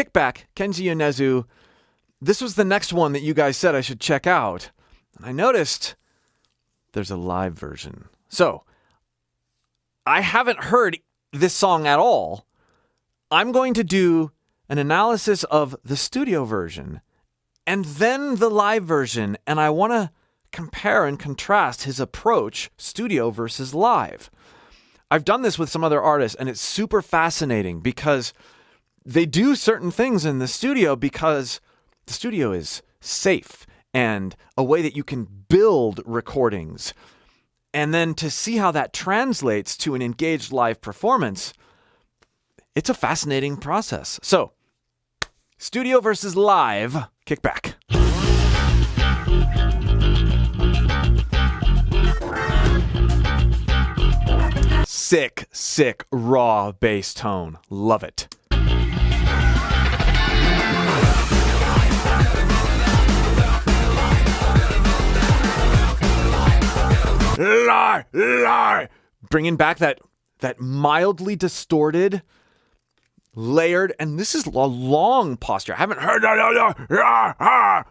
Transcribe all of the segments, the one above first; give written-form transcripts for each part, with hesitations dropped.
Kickback, Kenshi Yonezu. This was the next one that you guys said I should check out. And I noticed there's a live version. So, I haven't heard this song at all. I'm going to do an analysis of the studio version and then the live version. And I want to compare and contrast his approach, studio versus live. I've done this with some other artists, and it's super fascinating because they do certain things in the studio because the studio is safe and a way that you can build recordings. And then to see how that translates to an engaged live performance, it's a fascinating process. So, studio versus live, Kickback. Sick, raw bass tone. Love it. Lie. Bringing back that mildly distorted, layered, and this is a long posture. I haven't heard that.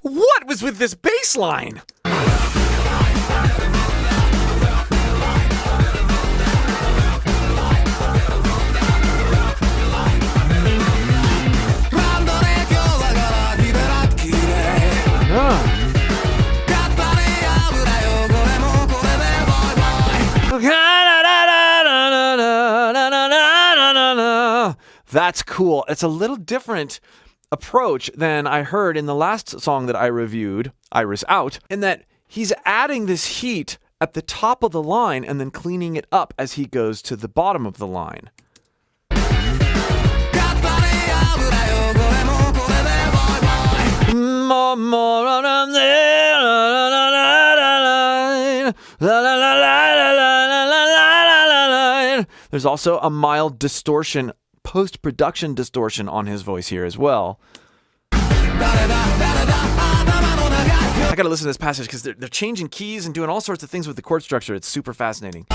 What was with this bass line? That's cool. It's a little different approach than I heard in the last song that I reviewed, Iris Out, in that he's adding this heat at the top of the line and then cleaning it up as he goes to the bottom of the line. There's also a mild distortion, post-production distortion on his voice here as well. I gotta listen to this passage because they're changing keys and doing all sorts of things with the chord structure. It's super fascinating.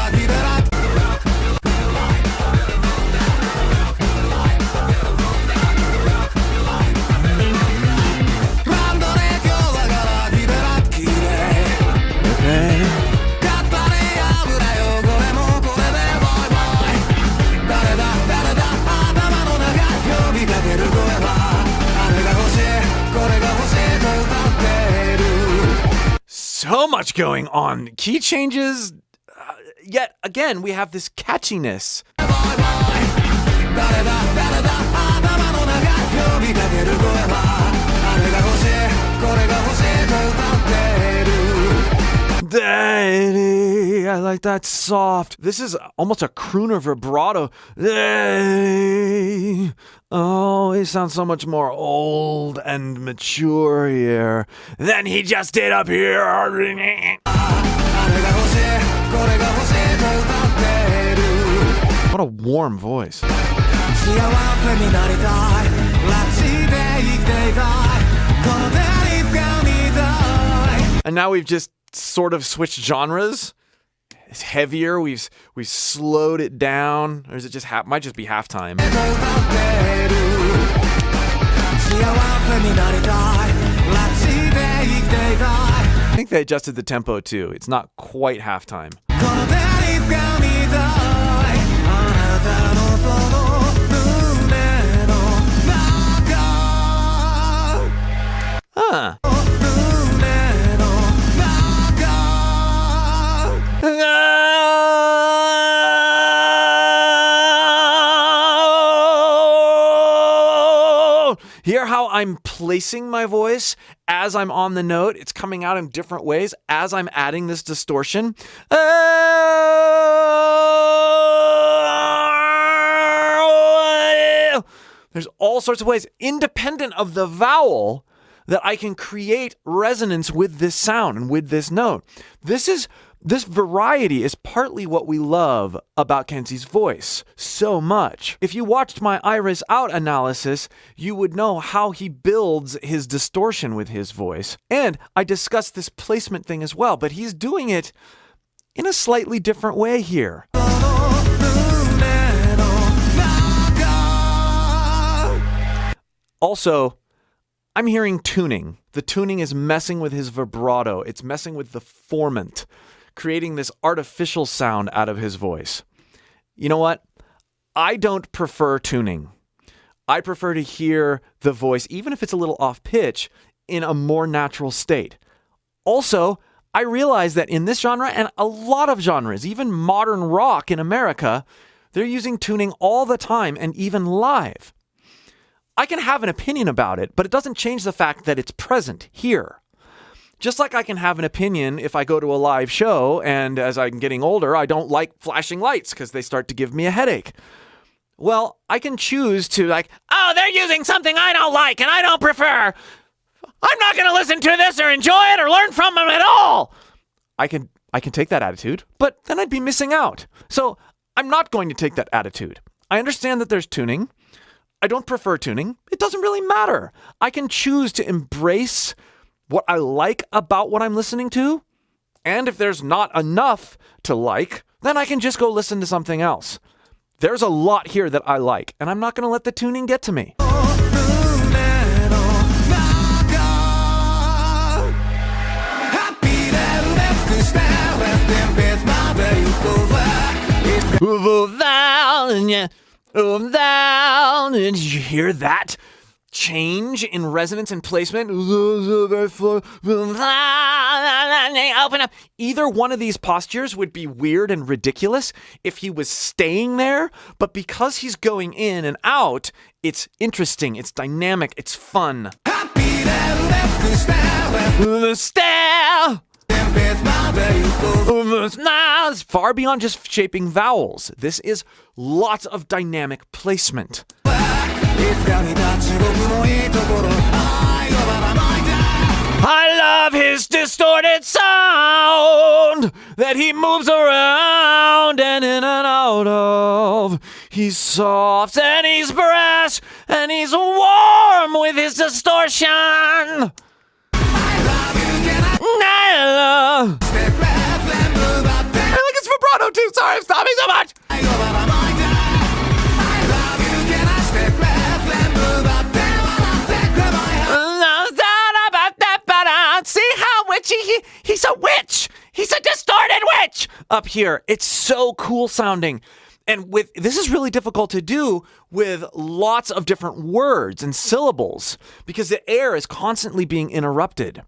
So much going on. Key changes, yet again, we have this catchiness. Daddy, I like that soft. This is almost a crooner vibrato. Daddy. Oh, he sounds so much more old and mature here than he just did up here. What a warm voice. And now we've just sort of switched genres. It's heavier. We've slowed it down, or is it just might just be halftime? I think they adjusted the tempo too. It's not quite halftime. Huh. Hear how I'm placing my voice as I'm on the note? It's coming out in different ways as I'm adding this distortion. There's all sorts of ways, independent of the vowel, that I can create resonance with this sound and with this note. This variety is partly what we love about Kenshi's voice so much. If you watched my Iris Out analysis, you would know how he builds his distortion with his voice. And I discussed this placement thing as well, but he's doing it in a slightly different way here. Also, I'm hearing tuning. The tuning is messing with his vibrato. It's messing with the formant, creating this artificial sound out of his voice. You know what? I don't prefer tuning. I prefer to hear the voice, even if it's a little off pitch, in a more natural state. Also, I realize that in this genre and a lot of genres, even modern rock in America, they're using tuning all the time and even live. I can have an opinion about it, but it doesn't change the fact that it's present here. Just like I can have an opinion if I go to a live show and as I'm getting older, I don't like flashing lights because they start to give me a headache. Well, I can choose to oh, they're using something I don't like and I don't prefer. I'm not going to listen to this or enjoy it or learn from them at all. I can take that attitude, but then I'd be missing out. So I'm not going to take that attitude. I understand that there's tuning. I don't prefer tuning. It doesn't really matter. I can choose to embrace what I like about what I'm listening to. And if there's not enough to like, then I can just go listen to something else. There's a lot here that I like, and I'm not going to let the tuning get to me. Did you hear that? Change in resonance and placement. Open up. Either one of these postures would be weird and ridiculous if he was staying there, but because he's going in and out, it's interesting, it's dynamic, it's fun. It's far beyond just shaping vowels. This is lots of dynamic placement. I love his distorted sound that he moves around and in and out of. He's soft and he's brash and he's warm with his distortion. I like his vibrato too. Sorry, I'm stopping so much. See how witchy he's a witch. He's a distorted witch up here. It's so cool sounding. And this is really difficult to do with lots of different words and syllables because the air is constantly being interrupted.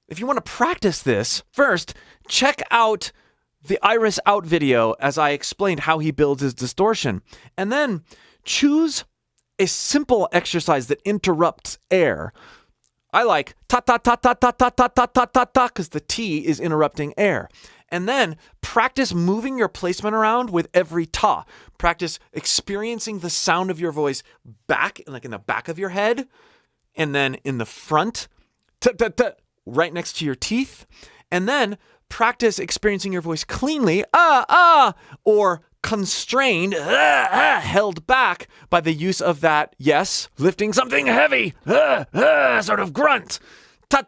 If you want to practice this, first, check out the Iris Out video as I explained how he builds his distortion. And then choose a simple exercise that interrupts air. I like ta-ta-ta-ta-ta-ta-ta-ta-ta-ta because the T is interrupting air. And then practice moving your placement around with every ta. Practice experiencing the sound of your voice back, like in the back of your head, and then in the front, right next to your teeth. And then practice experiencing your voice cleanly, or constrained, held back by the use of that, yes, lifting something heavy, sort of grunt. Then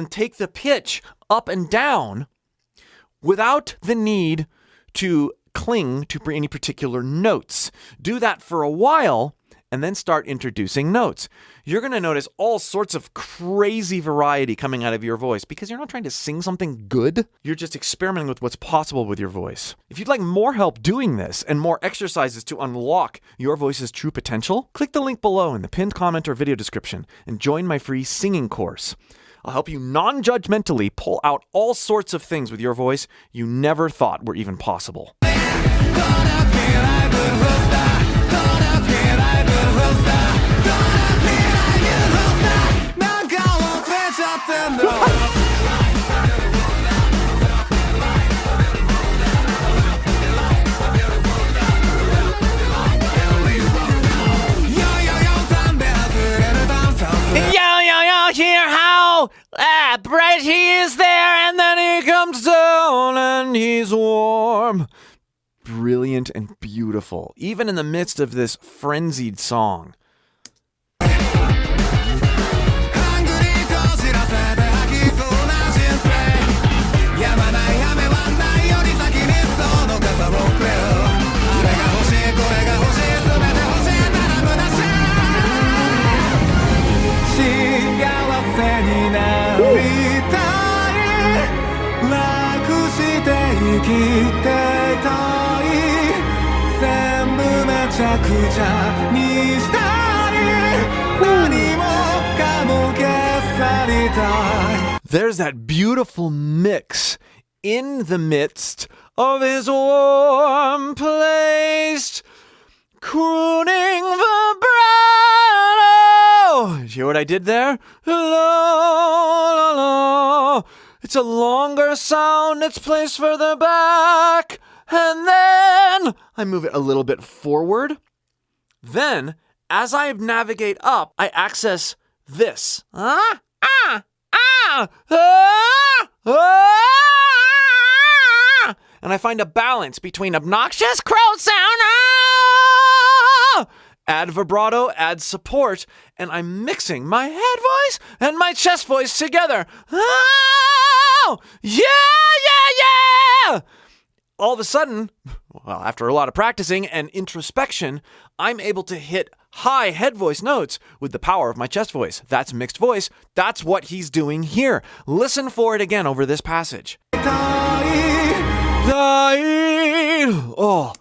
take the pitch up and down without the need to cling to any particular notes. Do that for a while and then start introducing notes. You're going to notice all sorts of crazy variety coming out of your voice because you're not trying to sing something good. You're just experimenting with what's possible with your voice. If you'd like more help doing this and more exercises to unlock your voice's true potential, click the link below in the pinned comment or video description and join my free singing course. I'll help you non-judgmentally pull out all sorts of things with your voice you never thought were even possible. Hear how bright he is there, and then he comes down and he's warm. Brilliant and beautiful, even in the midst of this frenzied song. There's that beautiful mix in the midst of his warm place, crooning vibrato. You hear what I did there? La, la, la. It's a longer sound, it's placed further back, and then I move it a little bit forward. Then, as I navigate up, I access this. And I find a balance between obnoxious crow sound, add vibrato, add support, and I'm mixing my head voice and my chest voice together. Yeah! All of a sudden, well, after a lot of practicing and introspection, I'm able to hit high head voice notes with the power of my chest voice. That's mixed voice. That's what he's doing here. Listen for it again over this passage. Oh.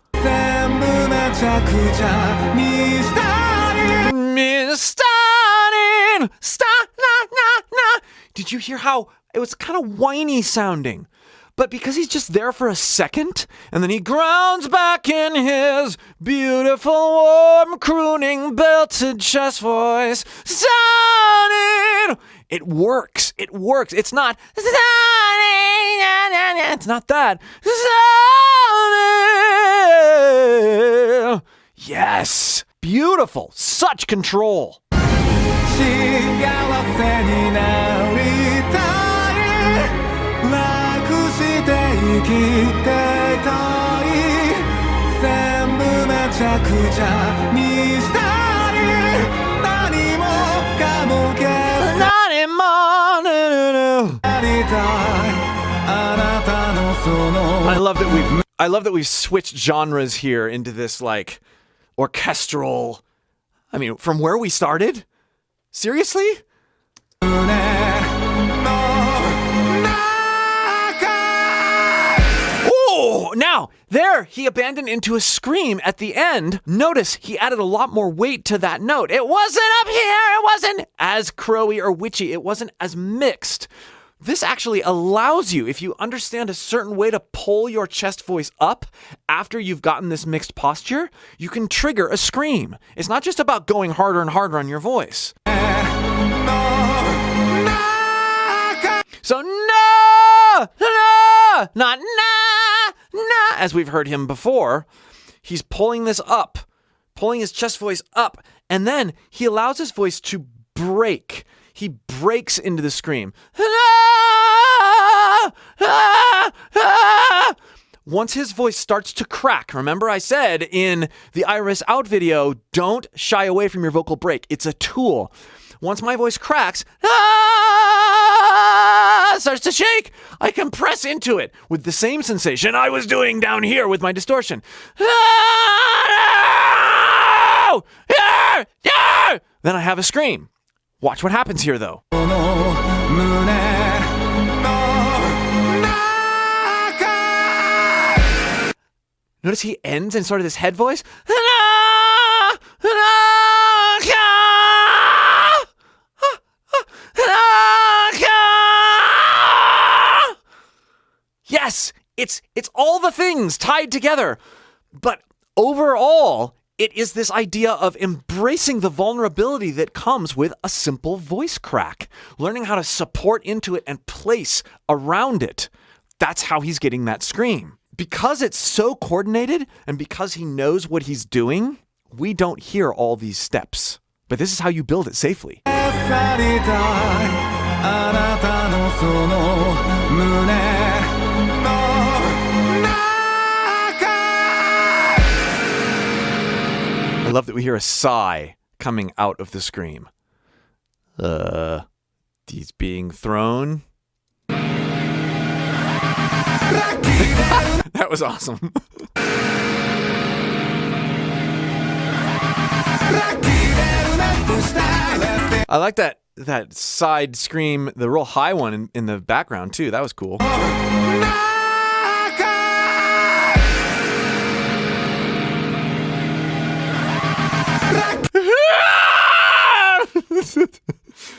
Did you hear how it was kind of whiny sounding? But because he's just there for a second, and then he grounds back in his beautiful, warm, crooning, belted chest voice. Sounding! It works. It works. It's not. It's not that. Sounding! Yes. Beautiful. Such control. I love that we've switched genres here into this like orchestral. I mean, from where we started? Seriously? Oh, now, there, he abandoned into a scream at the end. Notice he added a lot more weight to that note. It wasn't up here. It wasn't as crowy or witchy. It wasn't as mixed. This actually allows you, if you understand a certain way to pull your chest voice up after you've gotten this mixed posture, you can trigger a scream. It's not just about going harder and harder on your voice. So not as we've heard him before. He's pulling this up, pulling his chest voice up, and then he allows his voice to break. He breaks into the scream. Once his voice starts to crack, remember I said in the Iris Out video, don't shy away from your vocal break. It's a tool. Once my voice cracks, starts to shake, I can press into it with the same sensation I was doing down here with my distortion. Then I have a scream. Watch what happens here, though. Notice he ends in sort of this head voice. Yes, it's all the things tied together. But overall, it is this idea of embracing the vulnerability that comes with a simple voice crack, learning how to support into it and place around it. That's how he's getting that scream. Because it's so coordinated and because he knows what he's doing, we don't hear all these steps. But this is how you build it safely. I love that we hear a sigh coming out of the scream. He's being thrown. That was awesome. I like that that side scream, the real high one in the background too. That was cool.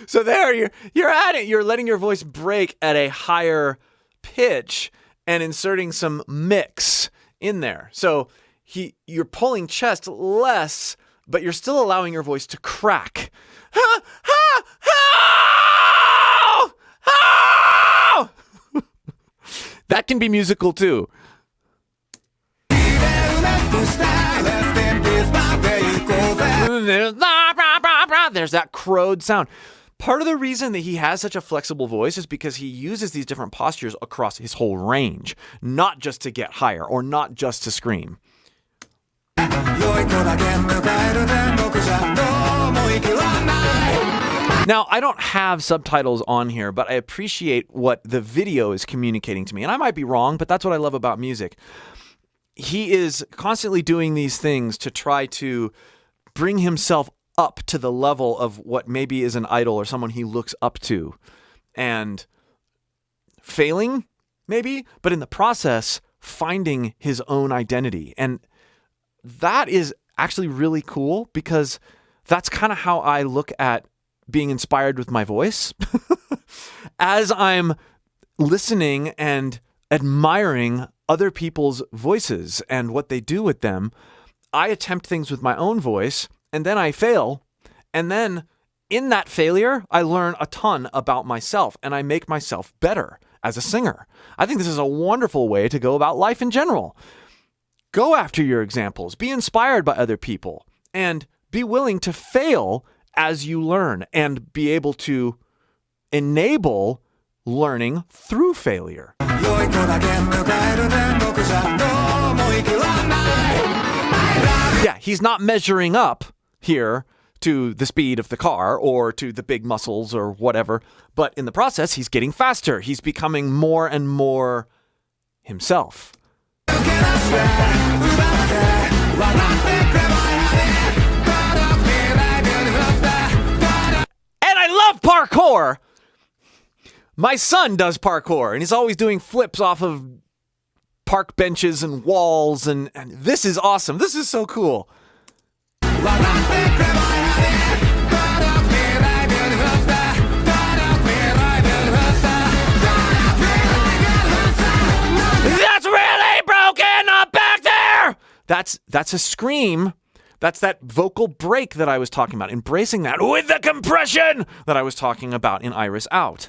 So there you're at it. You're letting your voice break at a higher pitch and inserting some mix in there. So you're pulling chest less, but you're still allowing your voice to crack. That can be musical too. There's that crowed sound. Part of the reason that he has such a flexible voice is because he uses these different postures across his whole range, not just to get higher or not just to scream. Now, I don't have subtitles on here, but I appreciate what the video is communicating to me. And I might be wrong, but that's what I love about music. He is constantly doing these things to try to bring himself up to the level of what maybe is an idol or someone he looks up to. And failing, maybe, but in the process, finding his own identity. And that is actually really cool because that's kind of how I look at being inspired with my voice. As I'm listening and admiring other people's voices and what they do with them, I attempt things with my own voice and then I fail. And then in that failure, I learn a ton about myself and I make myself better as a singer. I think this is a wonderful way to go about life in general. Go after your examples, be inspired by other people, and be willing to fail as you learn and be able to enable learning through failure. Yeah, he's not measuring up here to the speed of the car or to the big muscles or whatever, but in the process, he's getting faster. He's becoming more and more himself. And I love parkour. My son does parkour, and he's always doing flips off of park benches and walls, and this is awesome. This is so cool. That's really broken up back there! That's a scream. That's that vocal break that I was talking about. Embracing that with the compression that I was talking about in Iris Out.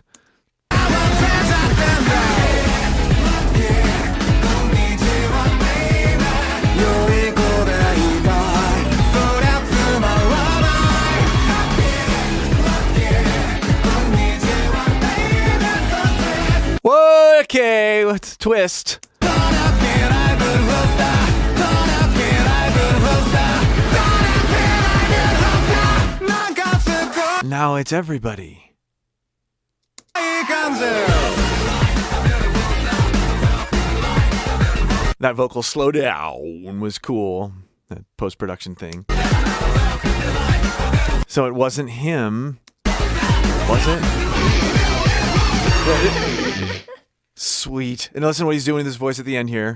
Okay, let's twist. Now it's everybody. That vocal slow down was cool. That post-production thing. So it wasn't him, was it? Sweet. And listen to what he's doing with his voice at the end here.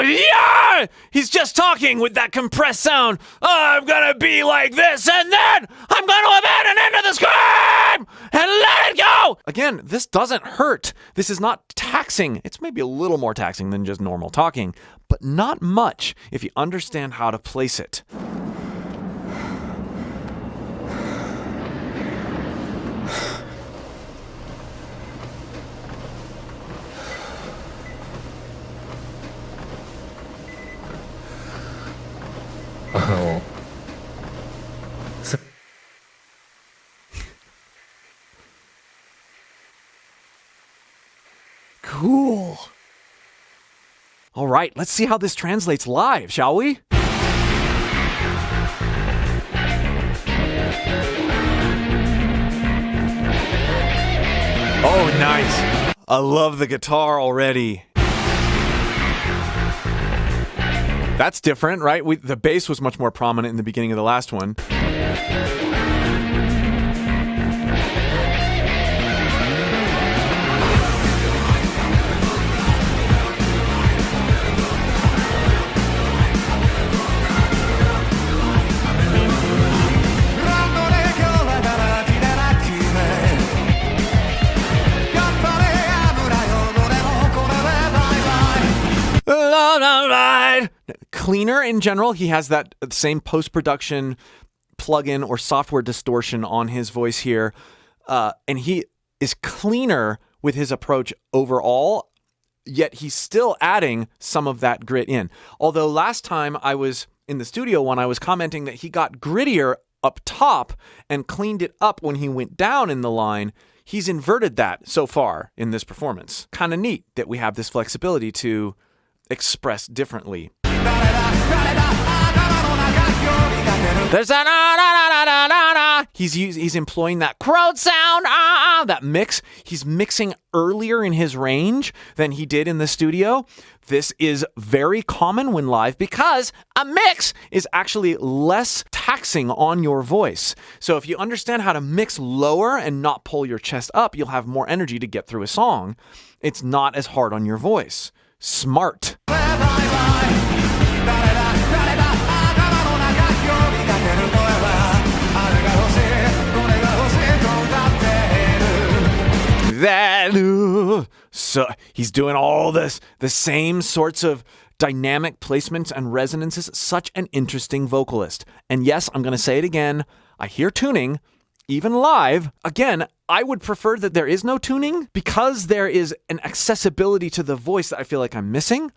Yeah! He's just talking with that compressed sound. I'm gonna be like this, and then I'm gonna abandon into the scream and let it go. Again, this doesn't hurt. This is not taxing. It's maybe a little more taxing than just normal talking, but not much if you understand how to place it. Cool. All right, let's see how this translates live, shall we? Oh, nice. I love the guitar already. That's different, right? The bass was much more prominent in the beginning of the last one. Cleaner in general. He has that same post-production plugin or software distortion on his voice here. And he is cleaner with his approach overall, yet he's still adding some of that grit in. Although last time I was in the studio when I was commenting that he got grittier up top and cleaned it up when he went down in the line, he's inverted that so far in this performance. Kind of neat that we have this flexibility to express differently. There's a he's employing that crowd sound, that mix. He's mixing earlier in his range than he did in the studio. This is very common when live because a mix is actually less taxing on your voice. So if you understand how to mix lower and not pull your chest up, you'll have more energy to get through a song. It's not as hard on your voice. Smart. So he's doing all this, the same sorts of dynamic placements and resonances. Such an interesting vocalist. And yes, I'm going to say it again. I hear tuning, even live. Again, I would prefer that there is no tuning because there is an accessibility to the voice that I feel like I'm missing,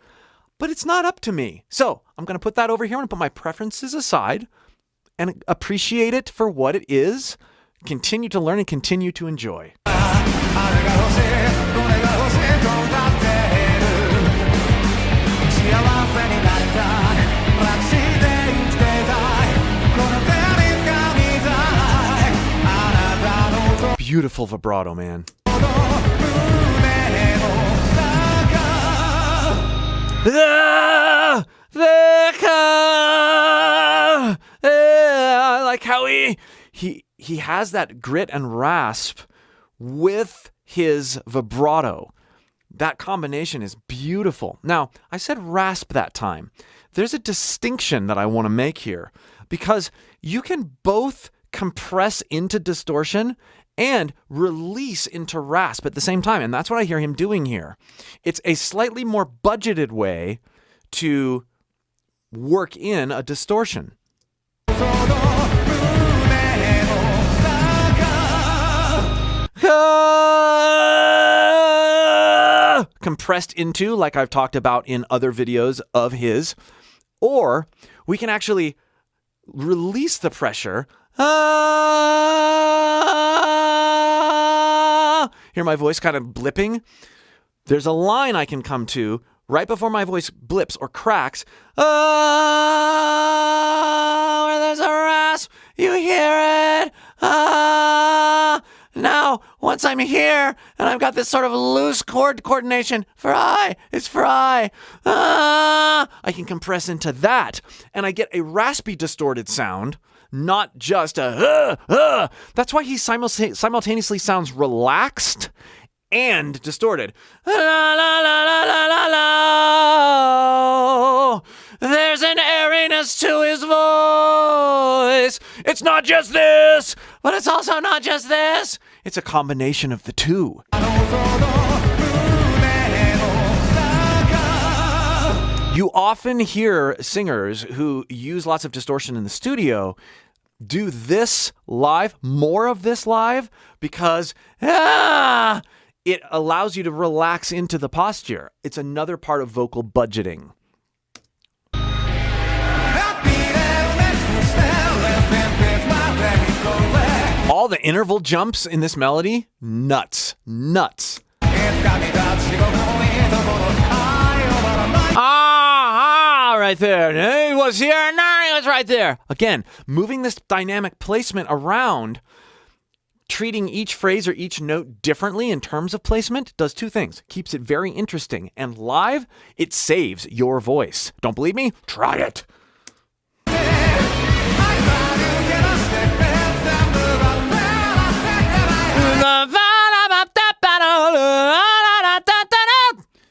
but it's not up to me. So I'm going to put that over here and put my preferences aside and appreciate it for what it is. Continue to learn and continue to enjoy. Beautiful vibrato, man. I like how he has that grit and rasp with his vibrato. That combination is beautiful. Now, I said rasp that time. There's a distinction that I want to make here because you can both compress into distortion and release into rasp at the same time. And that's what I hear him doing here. It's a slightly more budgeted way to work in a distortion. Compressed into, like I've talked about in other videos of his, or we can actually release the pressure. Hear my voice kind of blipping? There's a line I can come to right before my voice blips or cracks. Where there's a rasp, you hear it. Now, once I'm here and I've got this sort of loose chord coordination, it's fry. I can compress into that and I get a raspy, distorted sound. Not just a That's why he simultaneously sounds relaxed and distorted. La, la, la, la, la, la, la. There's an airiness to his voice. It's not just this, but it's also not just this. It's a combination of the two. You often hear singers who use lots of distortion in the studio do this live, more of this live, because it allows you to relax into the posture. It's another part of vocal budgeting. All the interval jumps in this melody, nuts. Right there. He was here, now he was right there. Again, moving this dynamic placement around treating each phrase or each note differently in terms of placement does two things. Keeps it very interesting. And live, it saves your voice. Don't believe me? Try it.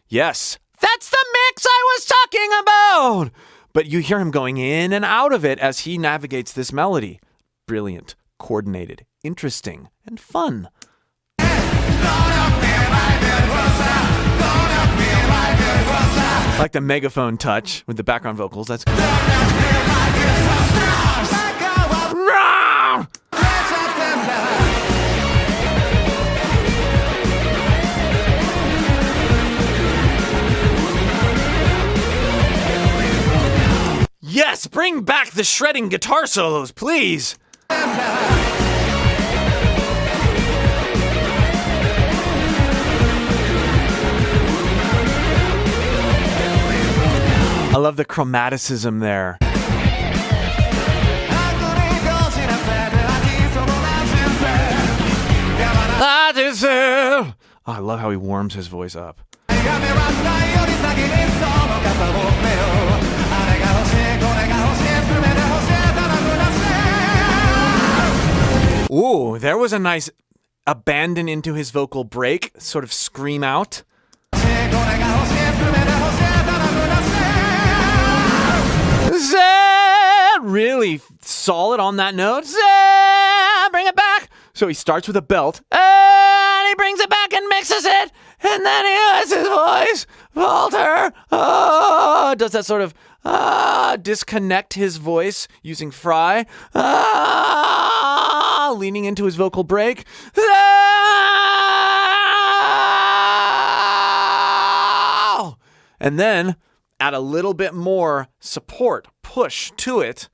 Yes, that's the mix I was talking about. But you hear him going in and out of it as he navigates this melody. Brilliant, coordinated, interesting, and fun. Like the megaphone touch with the background vocals. That's good. Yes, bring back the shredding guitar solos, please. I love the chromaticism there. Oh, I love how he warms his voice up. Ooh, there was a nice abandon into his vocal break, sort of scream out. Really solid on that note. Bring it back. So he starts with a belt, and he brings it back and mixes it, and then he lets his voice falter. Does that sort of disconnect his voice using fry, leaning into his vocal break. And then add a little bit more support, push to it.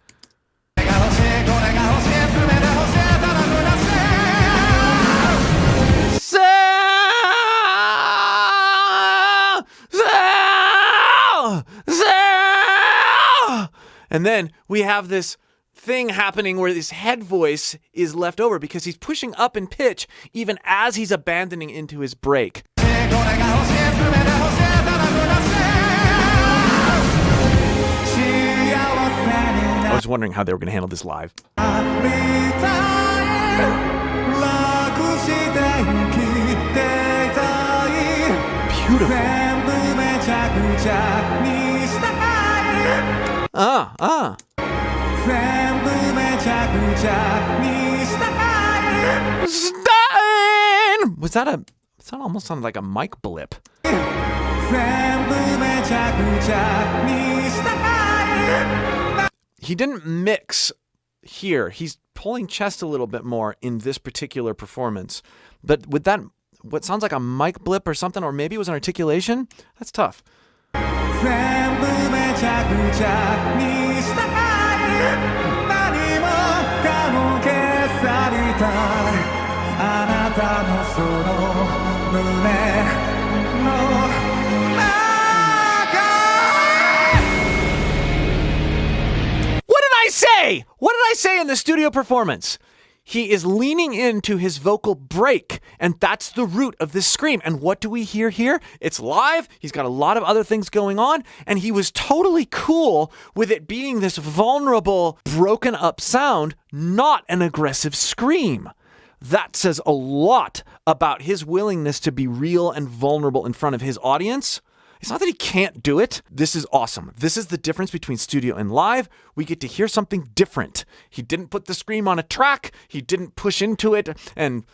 And then we have this thing happening where this head voice is left over because he's pushing up in pitch even as he's abandoning into his break. I was wondering how they were going to handle this live. Beautiful. Was that a... That almost sounded like a mic blip. He didn't mix here. He's pulling chest a little bit more in this particular performance. But with that, what sounds like a mic blip or something, or maybe it was an articulation, that's tough. What did I say in the studio performance? He is leaning into his vocal break, and that's the root of this scream. And what do we hear here? It's live. He's got a lot of other things going on, and he was totally cool with it being this vulnerable, broken up sound, not an aggressive scream. That says a lot about his willingness to be real and vulnerable in front of his audience. It's not that he can't do it. This is awesome. This is the difference between studio and live. We get to hear something different. He didn't put the scream on a track. He didn't push into it. And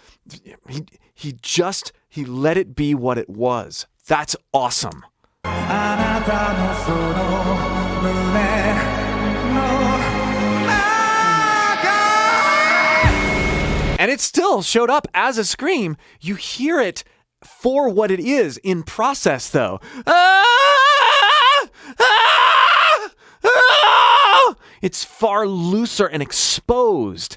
he let it be what it was. That's awesome. And it still showed up as a scream. You hear it for what it is in process, though. It's far looser and exposed.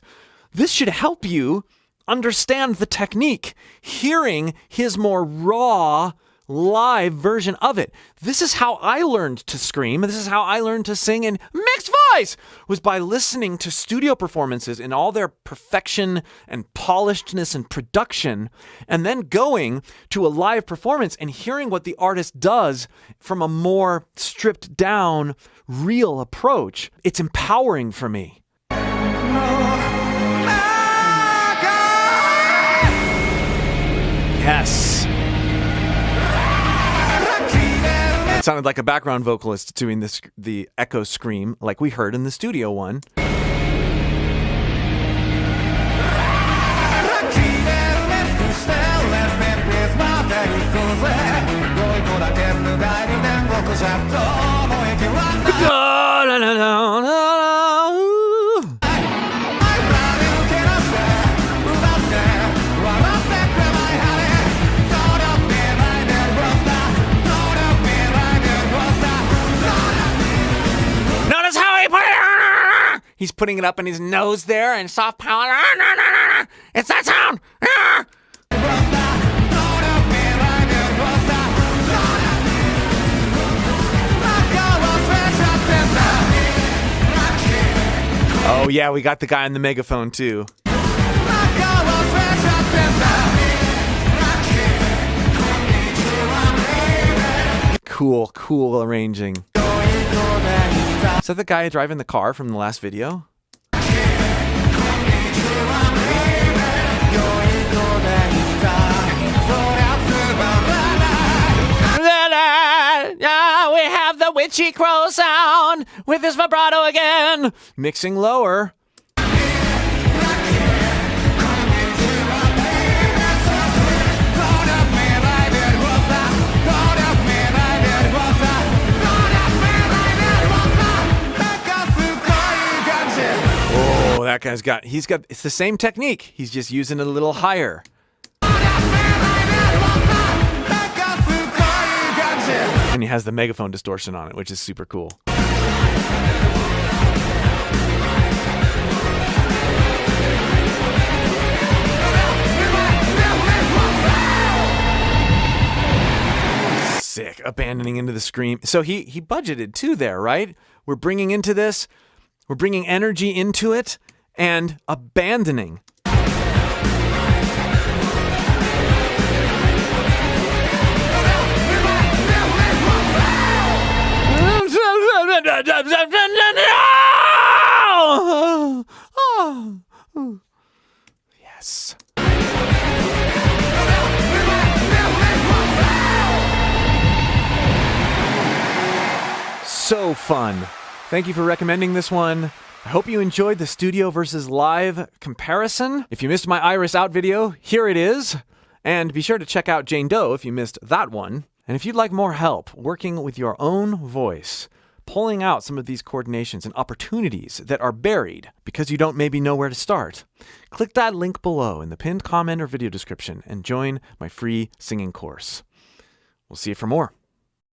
This should help you understand the technique. Hearing his more raw, live version of it. This is how I learned to scream. This is how I learned to sing in mixed voice, was by listening to studio performances in all their perfection and polishedness and production, and then going to a live performance and hearing what the artist does from a more stripped down, real approach. It's empowering for me. Yes. It sounded like a background vocalist doing the echo scream like we heard in the studio one. He's putting it up in his nose there and soft power. It's that sound. Oh yeah, we got the guy on the megaphone too. Cool arranging. Is that the guy driving the car from the last video? We have the witchy crow sound with this vibrato again. Mixing lower. That guy's got, it's the same technique. He's just using it a little higher. And he has the megaphone distortion on it, which is super cool. Sick. Abandoning into the scream. So he budgeted too there, right? We're bringing into this, we're bringing energy into it and abandoning. Yes. So fun. Thank you for recommending this one. I hope you enjoyed the studio versus live comparison. If you missed my Iris Out video, here it is. And be sure to check out Jane Doe if you missed that one. And if you'd like more help working with your own voice, pulling out some of these coordinations and opportunities that are buried because you don't maybe know where to start, click that link below in the pinned comment or video description and join my free singing course. We'll see you for more.